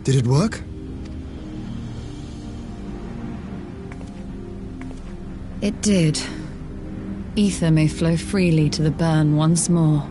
Did it work? It did. Ether may flow freely to the burn once more.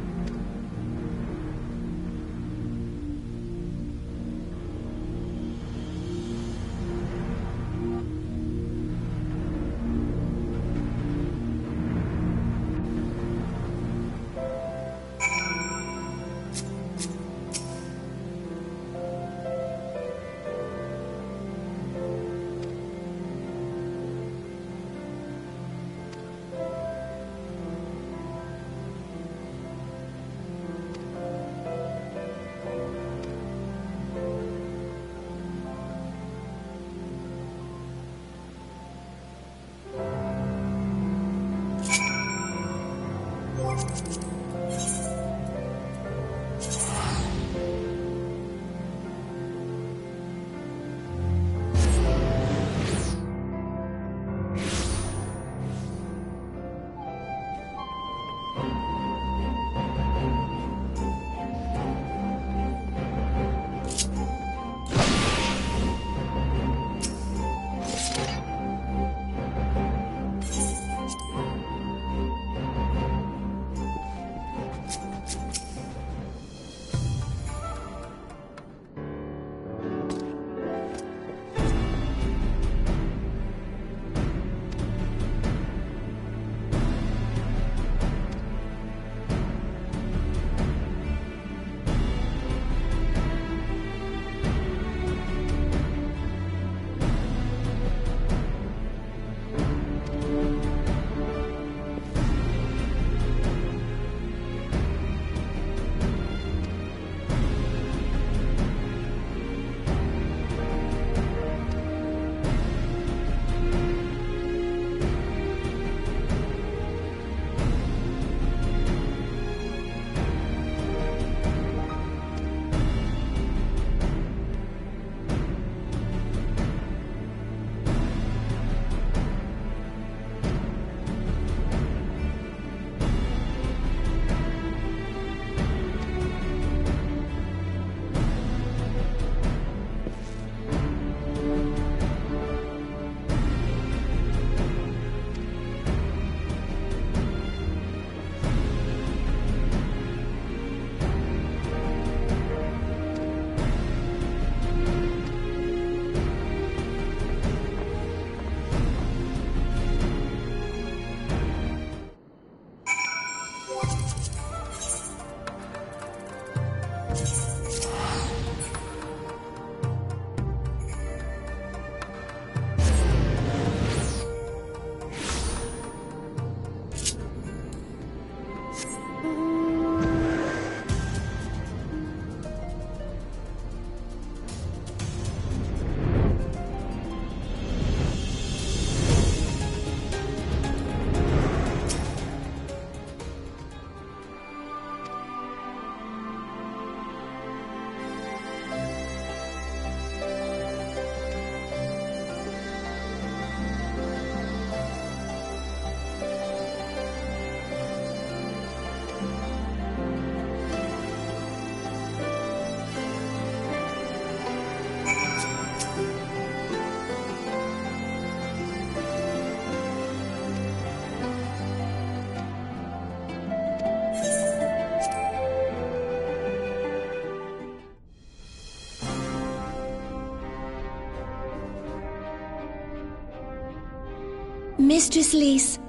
Mistress Lyse,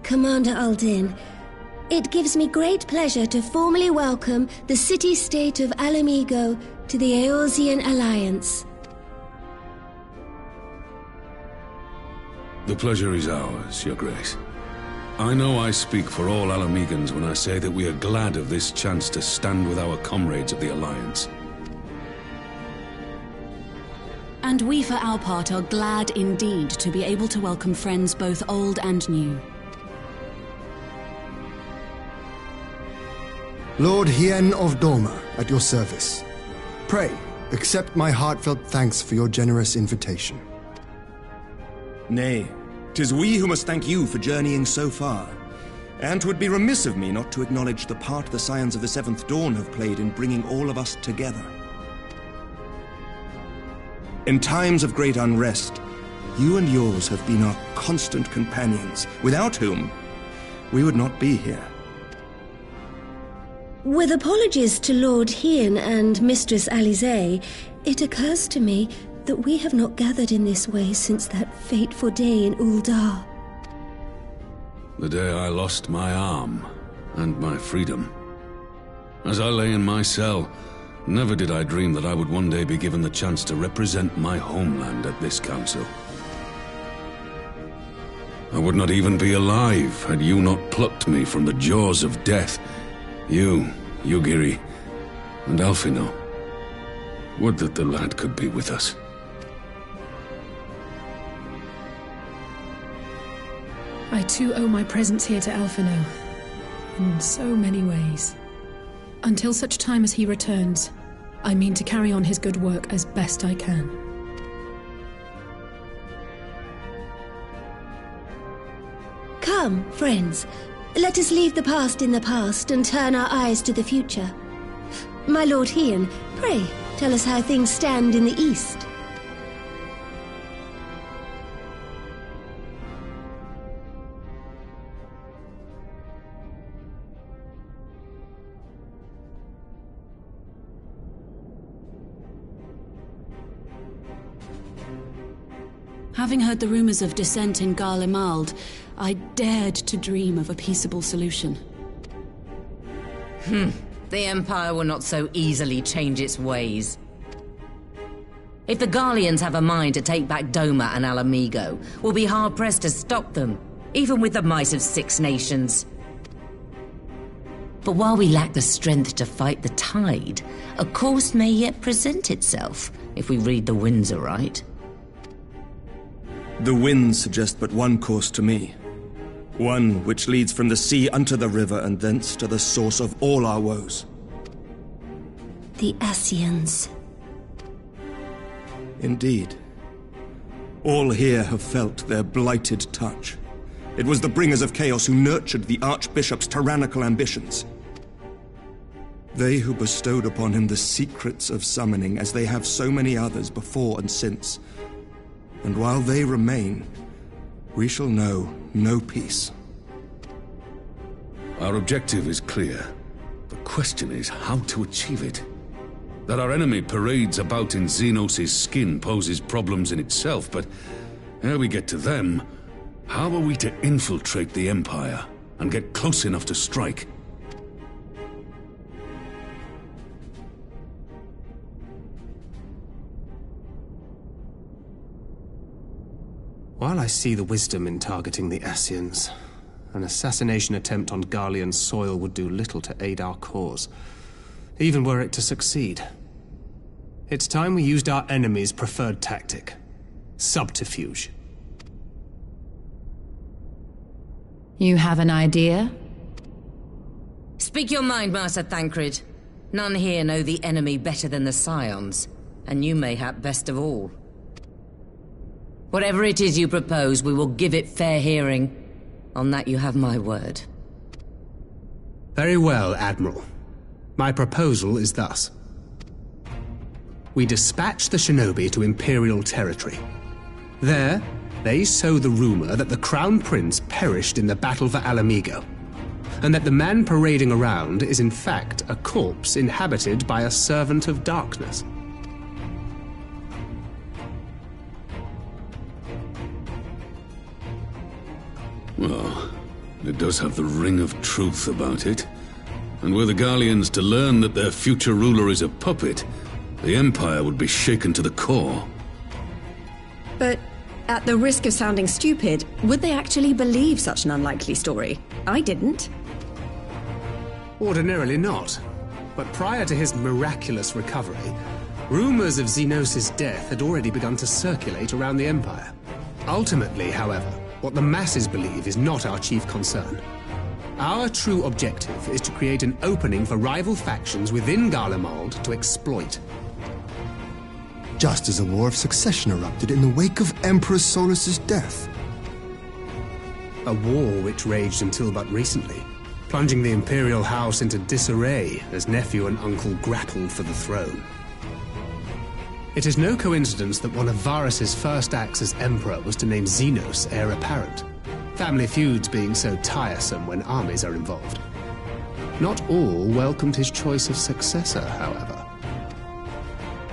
Commander Aldin, it gives me great pleasure to formally welcome the city-state of Ala Mhigo to the Eorzean Alliance. The pleasure is ours, Your Grace. I know I speak for all Ala Mhigans when I say that we are glad of this chance to stand with our comrades of the Alliance. And we, for our part, are glad indeed to be able to welcome friends both old and new. Lord Hien of Doma, at your service. Pray, accept my heartfelt thanks for your generous invitation. Nay, 'tis we who must thank you for journeying so far. And 'twould be remiss of me not to acknowledge the part the Scions of the Seventh Dawn have played in bringing all of us together. In times of great unrest, you and yours have been our constant companions, without whom we would not be here. With apologies to Lord Hien and Mistress Alisaie, it occurs to me that we have not gathered in this way since that fateful day in Ul'dah. The day I lost my arm and my freedom. As I lay in my cell, never did I dream that I would one day be given the chance to represent my homeland at this council. I would not even be alive had you not plucked me from the jaws of death. You, Yugiri, and Alphinaud. Would that the lad could be with us. I too owe my presence here to Alphinaud, in so many ways. Until such time as he returns, I mean to carry on his good work as best I can. Come, friends. Let us leave the past in the past and turn our eyes to the future. My Lord Hien, pray, tell us how things stand in the east. Having heard the rumors of dissent in Garlemald, I dared to dream of a peaceable solution. The Empire will not so easily change its ways. If the Garleans have a mind to take back Doma and Ala Mhigo, we'll be hard-pressed to stop them, even with the might of 6 nations. But while we lack the strength to fight the tide, a course may yet present itself, if we read the winds aright. The winds suggest but one course to me. One which leads from the sea unto the river and thence to the source of all our woes. The Ascians. Indeed. All here have felt their blighted touch. It was the bringers of chaos who nurtured the Archbishop's tyrannical ambitions. They who bestowed upon him the secrets of summoning, as they have so many others before and since. And while they remain, we shall know no peace. Our objective is clear. The question is how to achieve it. That our enemy parades about in Xenos' skin poses problems in itself, but ere we get to them, how are we to infiltrate the Empire and get close enough to strike? While I see the wisdom in targeting the Ascians, an assassination attempt on Garlean soil would do little to aid our cause, even were it to succeed. It's time we used our enemy's preferred tactic: subterfuge. You have an idea? Speak your mind, Master Thancred. None here know the enemy better than the Scions, and you mayhap best of all. Whatever it is you propose, we will give it fair hearing. On that you have my word. Very well, Admiral. My proposal is thus. We dispatch the shinobi to Imperial territory. There, they sow the rumor that the Crown Prince perished in the battle for Ala Mhigo, and that the man parading around is in fact a corpse inhabited by a servant of darkness. Well, it does have the ring of truth about it. And were the Garleans to learn that their future ruler is a puppet, the Empire would be shaken to the core. But at the risk of sounding stupid, would they actually believe such an unlikely story? I didn't. Ordinarily not. But prior to his miraculous recovery, rumors of Xenos' death had already begun to circulate around the Empire. Ultimately, however, what the masses believe is not our chief concern. Our true objective is to create an opening for rival factions within Garlemald to exploit. Just as a war of succession erupted in the wake of Emperor Solus's death. A war which raged until but recently, plunging the Imperial House into disarray as nephew and uncle grappled for the throne. It is no coincidence that one of Varus's first acts as Emperor was to name Xenos heir apparent, family feuds being so tiresome when armies are involved. Not all welcomed his choice of successor, however.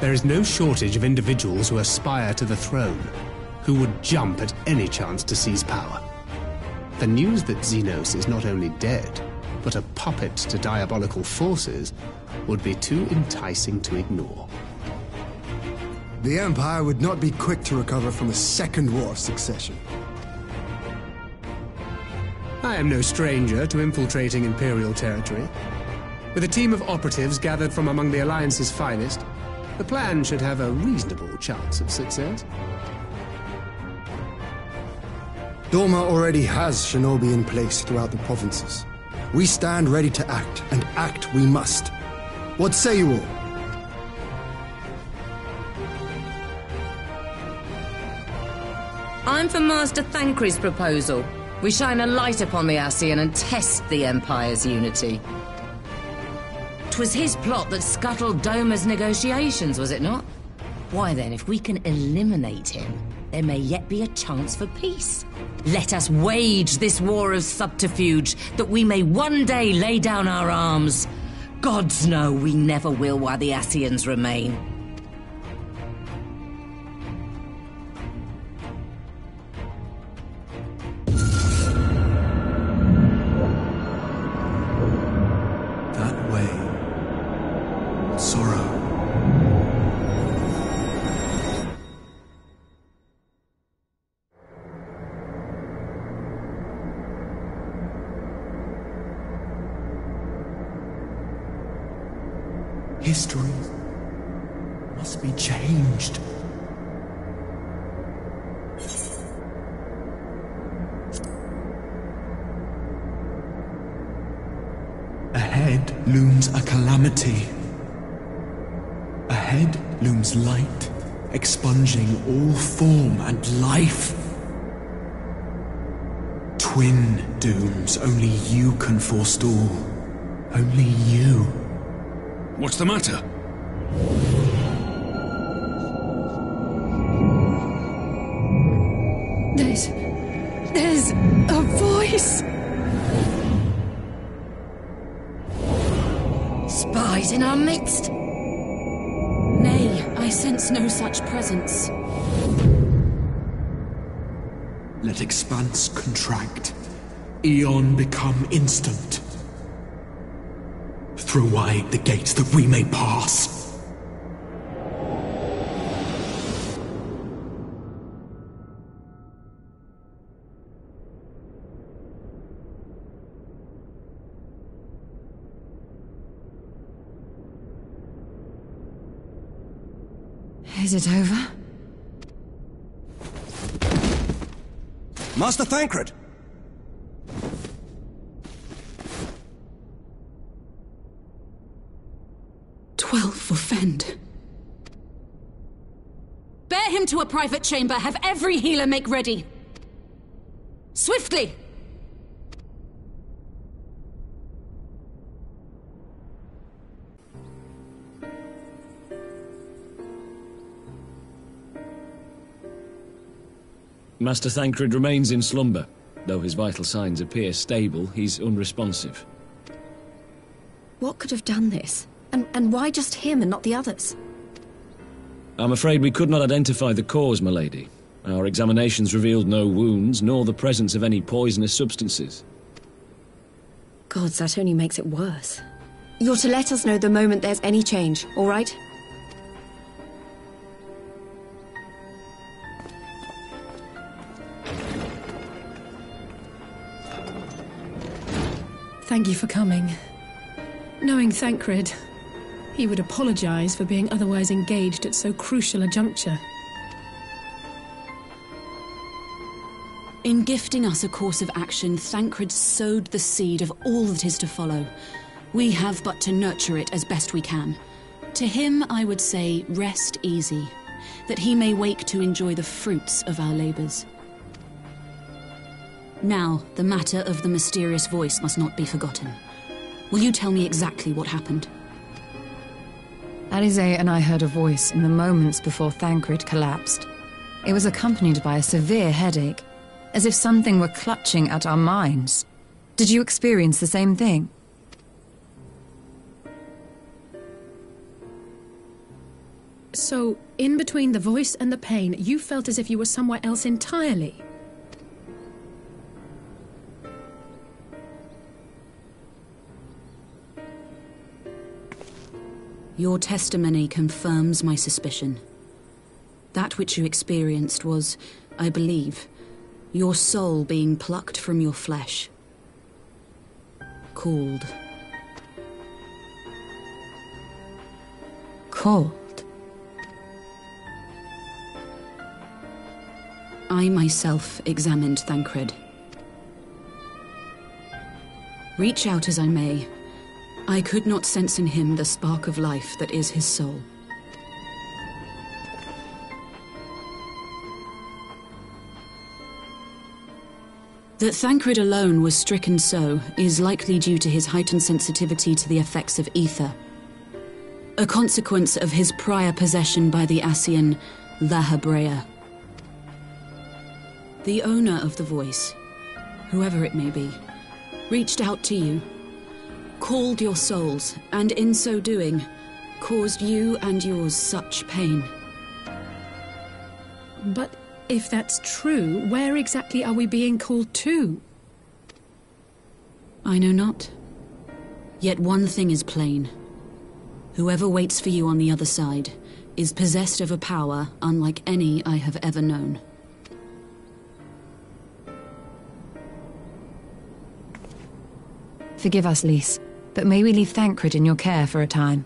There is no shortage of individuals who aspire to the throne, who would jump at any chance to seize power. The news that Xenos is not only dead, but a puppet to diabolical forces would be too enticing to ignore. The Empire would not be quick to recover from a second war of succession. I am no stranger to infiltrating Imperial territory. With a team of operatives gathered from among the Alliance's finest, the plan should have a reasonable chance of success. Doma already has shinobi in place throughout the provinces. We stand ready to act, and act we must. What say you all? I'm for Master Thancred's proposal. We shine a light upon the Ascian and test the Empire's unity. 'Twas his plot that scuttled Doma's negotiations, was it not? Why then, if we can eliminate him, there may yet be a chance for peace. Let us wage this war of subterfuge, that we may one day lay down our arms. Gods know we never will while the Ascians remain. History must be changed. Ahead looms a calamity. Ahead looms light, expunging all form and life. Twin dooms only you can forestall. Only you. What's the matter? There's a voice! Spies in our midst? Nay, I sense no such presence. Let expanse contract, eon become instant. Throw wide the gates that we may pass. Is it over? Master Thancred! 12 for Fend. Bear him to a private chamber. Have every healer make ready. Swiftly! Master Thancred remains in slumber. Though his vital signs appear stable, he's unresponsive. What could have done this? And why just him and not the others? I'm afraid we could not identify the cause, my lady. Our examinations revealed no wounds, nor the presence of any poisonous substances. Gods, that only makes it worse. You're to let us know the moment there's any change, all right? Thank you for coming. Knowing Thancred, he would apologize for being otherwise engaged at so crucial a juncture. In gifting us a course of action, Thancred sowed the seed of all that is to follow. We have but to nurture it as best we can. To him, I would say, rest easy, that he may wake to enjoy the fruits of our labors. Now, the matter of the mysterious voice must not be forgotten. Will you tell me exactly what happened? Alize and I heard a voice in the moments before Thancred collapsed. It was accompanied by a severe headache, as if something were clutching at our minds. Did you experience the same thing? So, in between the voice and the pain, you felt as if you were somewhere else entirely? Your testimony confirms my suspicion. That which you experienced was, I believe, your soul being plucked from your flesh. Called. Called? I myself examined Thancred. Reach out as I may, I could not sense in him the spark of life that is his soul. That Thancred alone was stricken so is likely due to his heightened sensitivity to the effects of ether, a consequence of his prior possession by the Ascian Lahabrea. The owner of the voice, whoever it may be, reached out to you, called your souls, and in so doing, caused you and yours such pain. But if that's true, where exactly are we being called to? I know not. Yet one thing is plain. Whoever waits for you on the other side is possessed of a power unlike any I have ever known. Forgive us, Lys, but may we leave Thancred in your care for a time?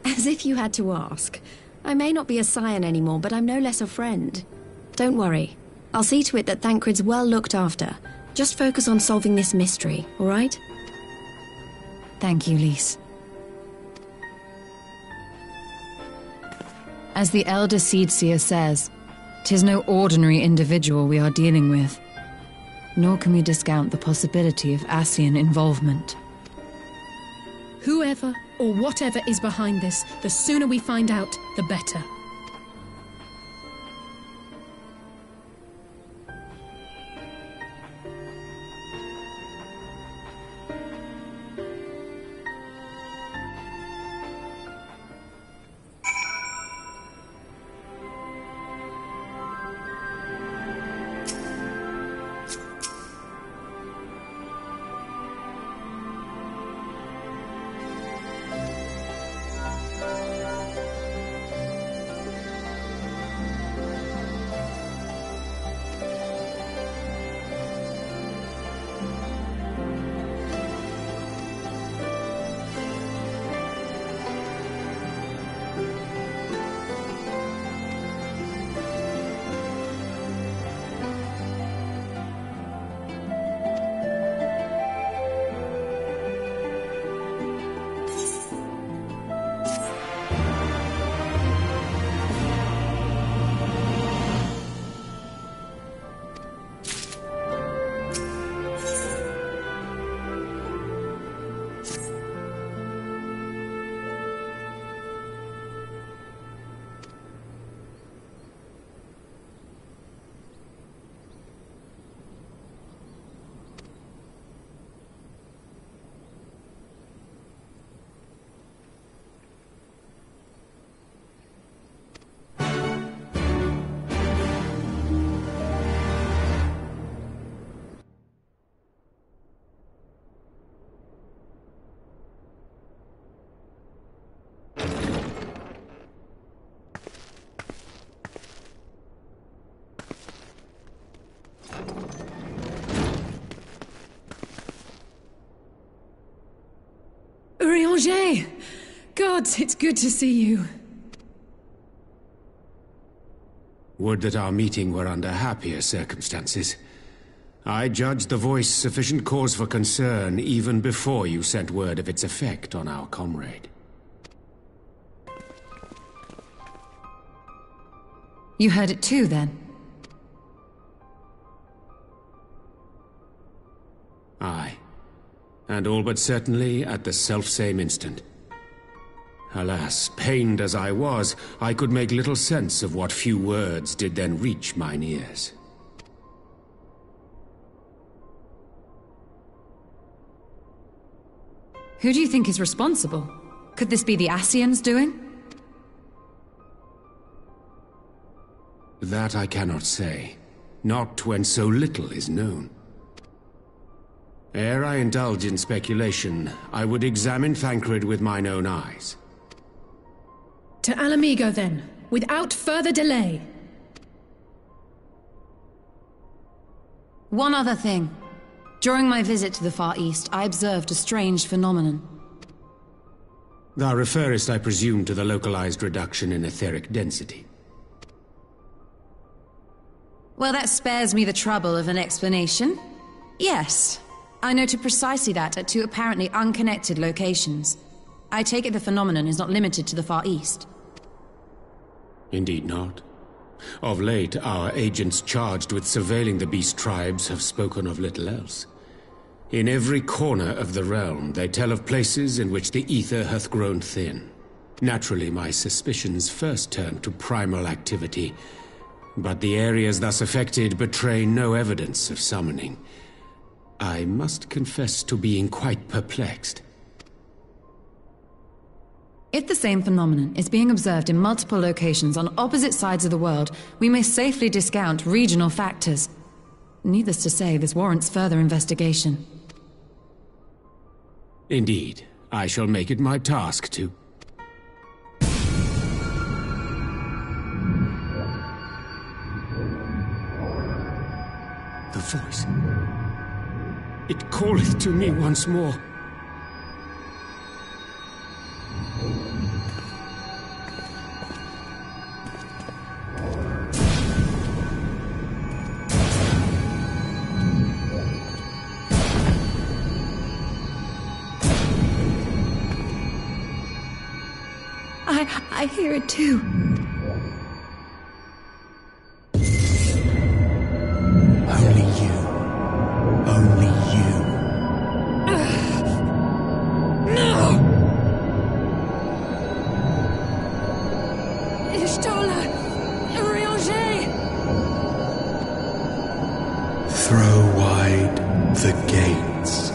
As if you had to ask. I may not be a scion anymore, but I'm no less a friend. Don't worry. I'll see to it that Thancred's well looked after. Just focus on solving this mystery, all right? Thank you, Lys. As the Elder Seedseer says, 'tis no ordinary individual we are dealing with. Nor can we discount the possibility of Ascian involvement. Whoever or whatever is behind this, the sooner we find out, the better. Urianger! Gods, it's good to see you. Would that our meeting were under happier circumstances. I judged the voice sufficient cause for concern even before you sent word of its effect on our comrade. You heard it too, then? Aye. And all but certainly at the selfsame instant. Alas, pained as I was, I could make little sense of what few words did then reach mine ears. Who do you think is responsible? Could this be the Ascians doing? That I cannot say. Not when so little is known. Ere I indulge in speculation, I would examine Thancred with mine own eyes. To Alamigo, then, without further delay. One other thing. During my visit to the Far East, I observed a strange phenomenon. Thou referest, I presume, to the localized reduction in etheric density. Well, that spares me the trouble of an explanation. Yes, I noted precisely that at two apparently unconnected locations. I take it the phenomenon is not limited to the Far East. Indeed not. Of late, our agents charged with surveilling the beast tribes have spoken of little else. In every corner of the realm, they tell of places in which the ether hath grown thin. Naturally, my suspicions first turned to primal activity, but the areas thus affected betray no evidence of summoning. I must confess to being quite perplexed. If the same phenomenon is being observed in multiple locations on opposite sides of the world, we may safely discount regional factors. Needless to say, this warrants further investigation. Indeed, I shall make it my task to... The voice. It calleth to me once more. I hear it too. Only you. Only you. No! Ishtola! Urianger! Throw wide the gates.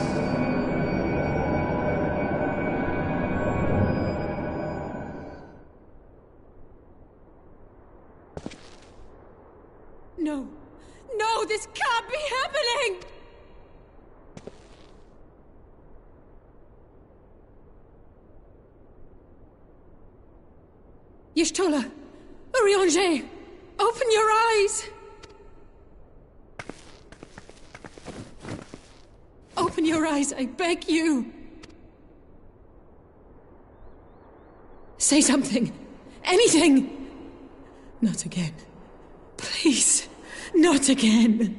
No! No, this can't be happening! Y'shtola! Urianger! Open your eyes! Open your eyes, I beg you! Say something! Anything! Not again. Please, not again.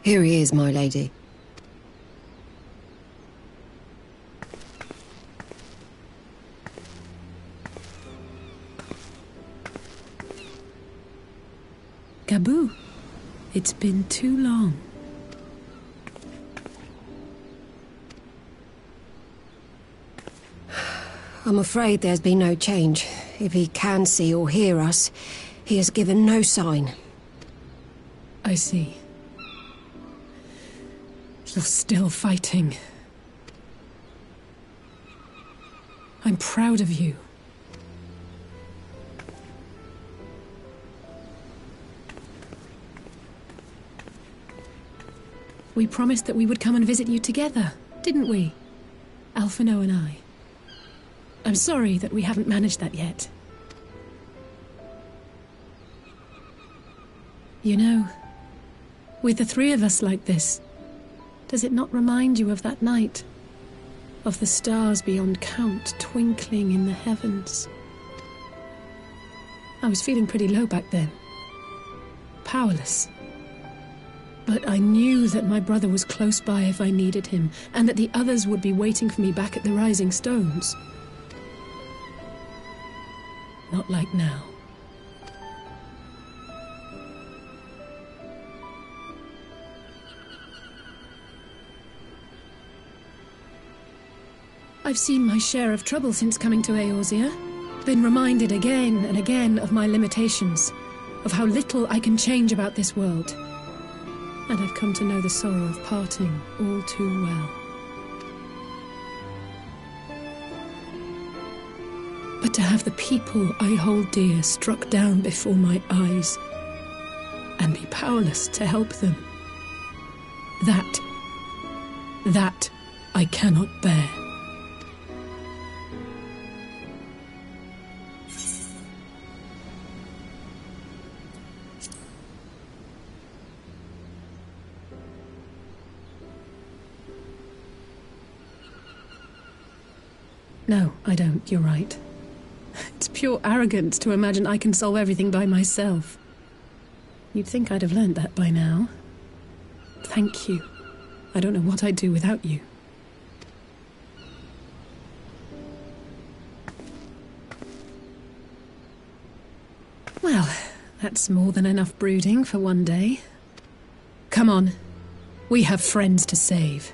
Here he is, my lady. Gabu, it's been too long. I'm afraid there's been no change. If he can see or hear us, he has given no sign. I see. You're still fighting. I'm proud of you. We promised that we would come and visit you together, didn't we? Alphinaud and I. I'm sorry that we haven't managed that yet. You know, with the three of us like this, does it not remind you of that night? Of the stars beyond count twinkling in the heavens? I was feeling pretty low back then. Powerless. But I knew that my brother was close by if I needed him, and that the others would be waiting for me back at the Rising Stones. Not like now. I've seen my share of trouble since coming to Eorzea. Been reminded again and again of my limitations, of how little I can change about this world. And I've come to know the sorrow of parting all too well. But to have the people I hold dear struck down before my eyes, and be powerless to help them, that I cannot bear. No, I don't. You're right. It's pure arrogance to imagine I can solve everything by myself. You'd think I'd have learned that by now. Thank you. I don't know what I'd do without you. Well, that's more than enough brooding for one day. Come on. We have friends to save.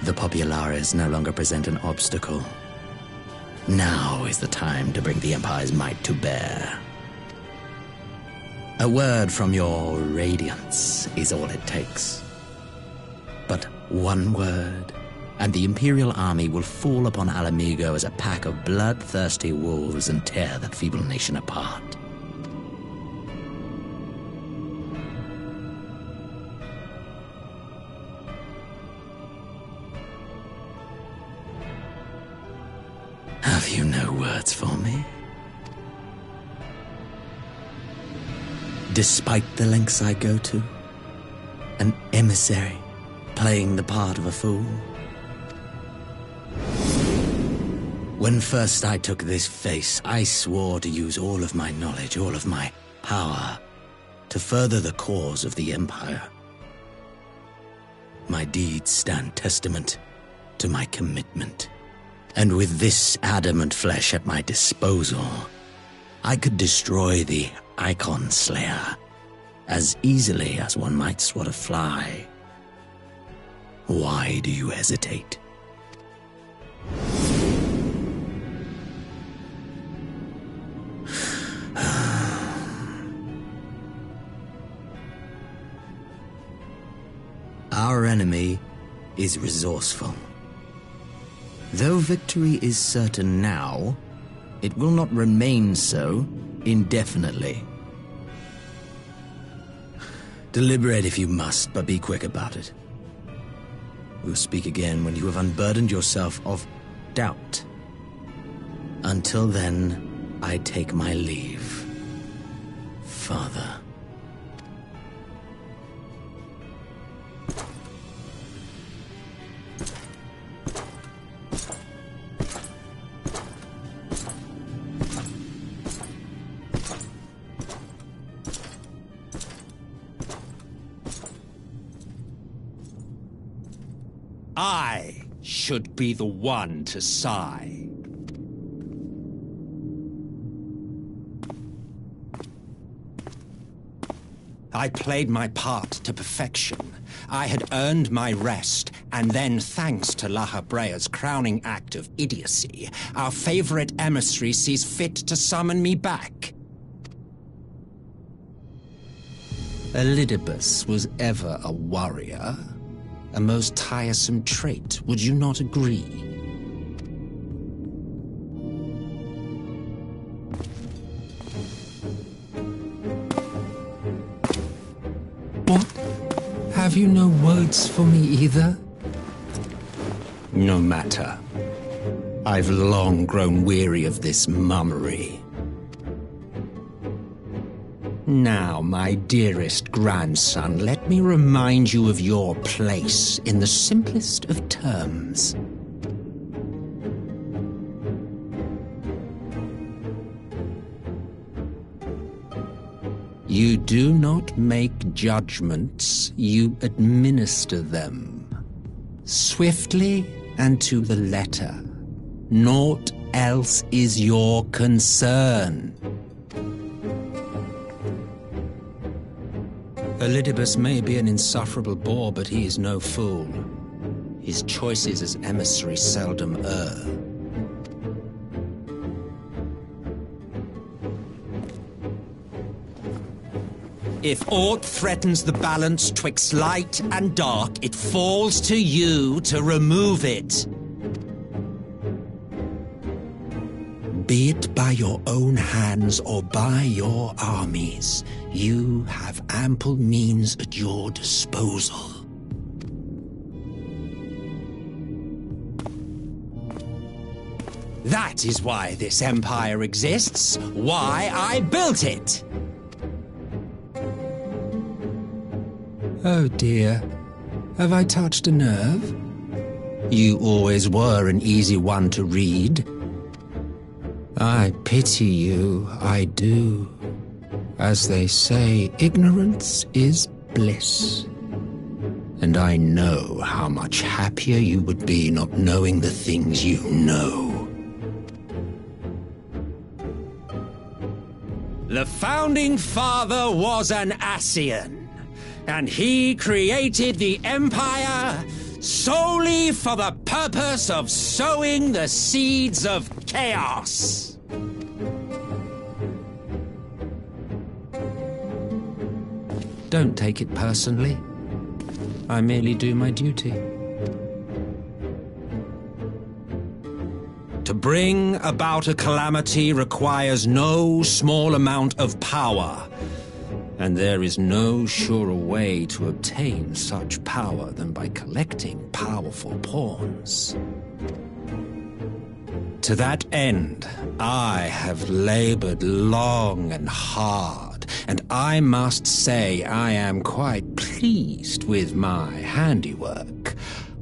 The Populares no longer present an obstacle. Now is the time to bring the Empire's might to bear. A word from your Radiance is all it takes. But one word, and the Imperial army will fall upon Ala Mhigo as a pack of bloodthirsty wolves and tear the feeble nation apart. Have you no words for me? Despite the lengths I go to, an emissary playing the part of a fool. When first I took this face, I swore to use all of my knowledge, all of my power, to further the cause of the Empire. My deeds stand testament to my commitment. And with this adamant flesh at my disposal, I could destroy the Icon Slayer as easily as one might swat a fly. Why do you hesitate? Our enemy is resourceful. Though victory is certain now, it will not remain so indefinitely. Deliberate if you must, but be quick about it. We'll speak again when you have unburdened yourself of doubt. Until then, I take my leave, Father. I should be the one to sigh. I played my part to perfection. I had earned my rest, and then, thanks to Laha Brea's crowning act of idiocy, our favorite emissary sees fit to summon me back. Elidibus was ever a warrior. A most tiresome trait, would you not agree? What? Have you no words for me either? No matter. I've long grown weary of this mummery. Now, my dearest grandson, let me remind you of your place in the simplest of terms. You do not make judgments, you administer them. Swiftly and to the letter. Naught else is your concern. Elidibus may be an insufferable bore, but he is no fool. His choices as emissary seldom err. If aught threatens the balance twixt light and dark, it falls to you to remove it. Be it by your own hands or by your armies, you have ample means at your disposal. That is why this empire exists, why I built it. Oh dear, have I touched a nerve? You always were an easy one to read. I pity you, I do. As they say, ignorance is bliss. And I know how much happier you would be not knowing the things you know. The Founding Father was an Ascian, and he created the Empire solely for the purpose of sowing the seeds of chaos. Don't take it personally. I merely do my duty. To bring about a calamity requires no small amount of power, and there is no surer way to obtain such power than by collecting powerful pawns. To that end, I have labored long and hard, and I must say I am quite pleased with my handiwork,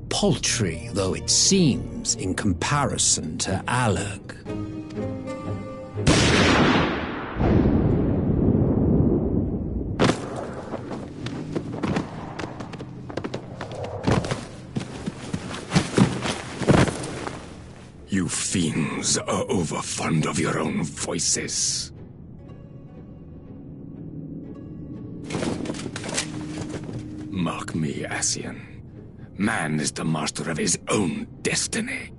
paltry though it seems in comparison to Alec. You fiends are overfond of your own voices. Mark me, Ascian. Man is the master of his own destiny.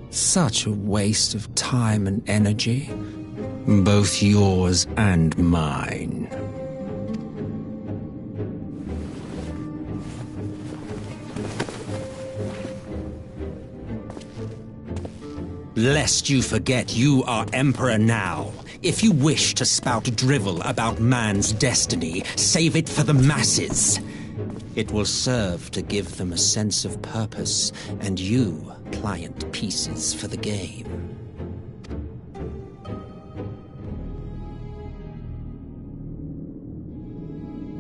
Such a waste of time and energy, both yours and mine. Lest you forget you are Emperor now. If you wish to spout drivel about man's destiny, save it for the masses. It will serve to give them a sense of purpose, and you pliant pieces for the game.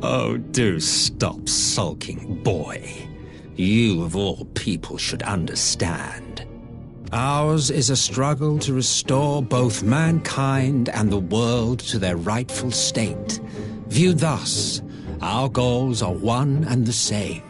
Oh, do stop sulking, boy. You, of all people, should understand. Ours is a struggle to restore both mankind and the world to their rightful state. Viewed thus, our goals are one and the same.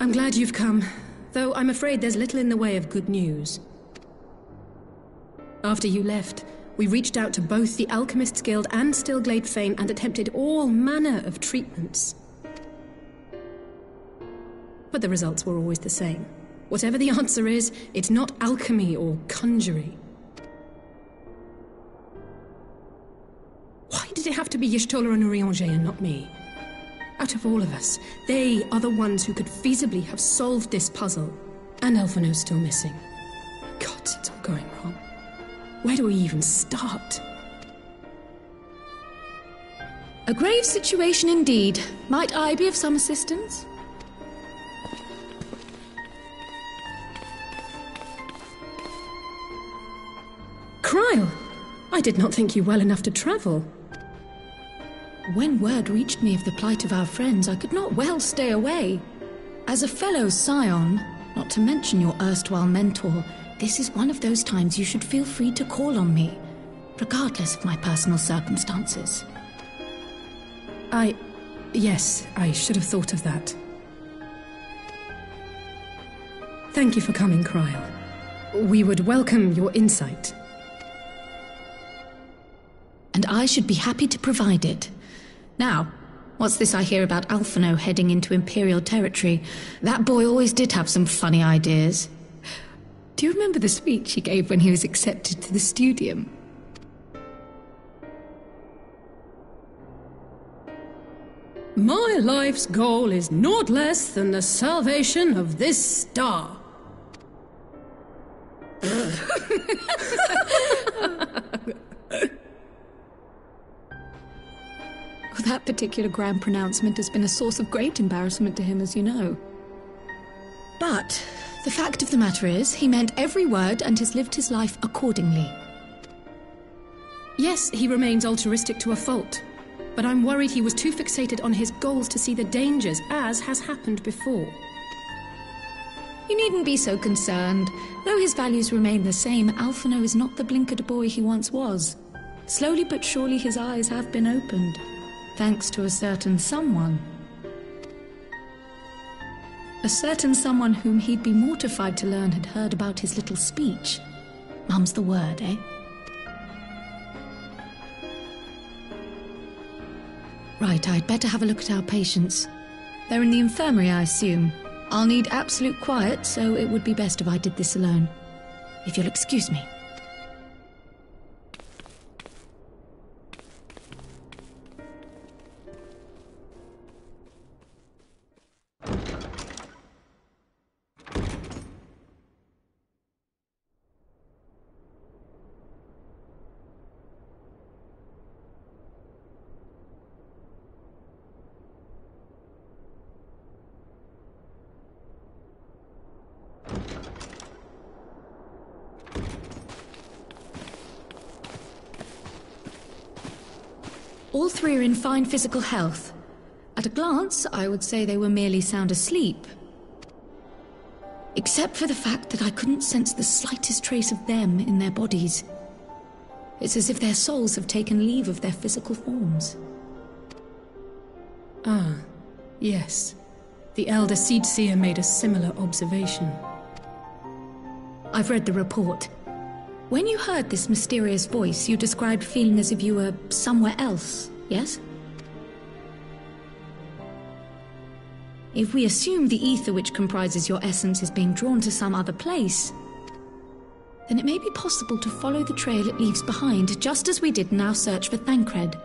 I'm glad you've come, though I'm afraid there's little in the way of good news. After you left, we reached out to both the Alchemists Guild and Stillglade Fane and attempted all manner of treatments. But the results were always the same. Whatever the answer is, it's not alchemy or conjuring. Why did it have to be Y'shtola and Urianger and not me? Out of all of us, they are the ones who could feasibly have solved this puzzle. And Elfino's still missing. God, it's all going wrong. Where do we even start? A grave situation indeed. Might I be of some assistance? Krile! I did not think you well enough to travel. When word reached me of the plight of our friends, I could not well stay away. As a fellow scion, not to mention your erstwhile mentor, this is one of those times you should feel free to call on me, regardless of my personal circumstances. Yes, I should have thought of that. Thank you for coming, Krile. We would welcome your insight. And I should be happy to provide it. Now, what's this I hear about Alphino heading into Imperial territory? That boy always did have some funny ideas. Do you remember the speech he gave when he was accepted to the Studium? My life's goal is naught less than the salvation of this star. That particular grand pronouncement has been a source of great embarrassment to him, as you know. But the fact of the matter is, he meant every word and has lived his life accordingly. Yes, he remains altruistic to a fault, but I'm worried he was too fixated on his goals to see the dangers, as has happened before. You needn't be so concerned. Though his values remain the same, Alphino is not the blinkered boy he once was. Slowly but surely his eyes have been opened. Thanks to a certain someone. A certain someone whom he'd be mortified to learn had heard about his little speech. Mum's the word, eh? Right, I'd better have a look at our patients. They're in the infirmary, I assume. I'll need absolute quiet, so it would be best if I did this alone. If you'll excuse me. All three are in fine physical health. At a glance, I would say they were merely sound asleep. Except for the fact that I couldn't sense the slightest trace of them in their bodies. It's as if their souls have taken leave of their physical forms. Ah, yes. The Elder Seedseer made a similar observation. I've read the report. When you heard this mysterious voice, you described feeling as if you were somewhere else, yes? If we assume the ether which comprises your essence is being drawn to some other place, then it may be possible to follow the trail it leaves behind, just as we did in our search for Thancred.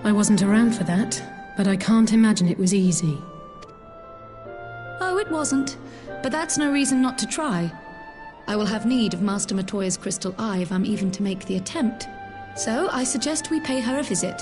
I wasn't around for that, but I can't imagine it was easy. Oh, it wasn't. But that's no reason not to try. I will have need of Master Matoya's crystal eye if I'm even to make the attempt. So I suggest we pay her a visit.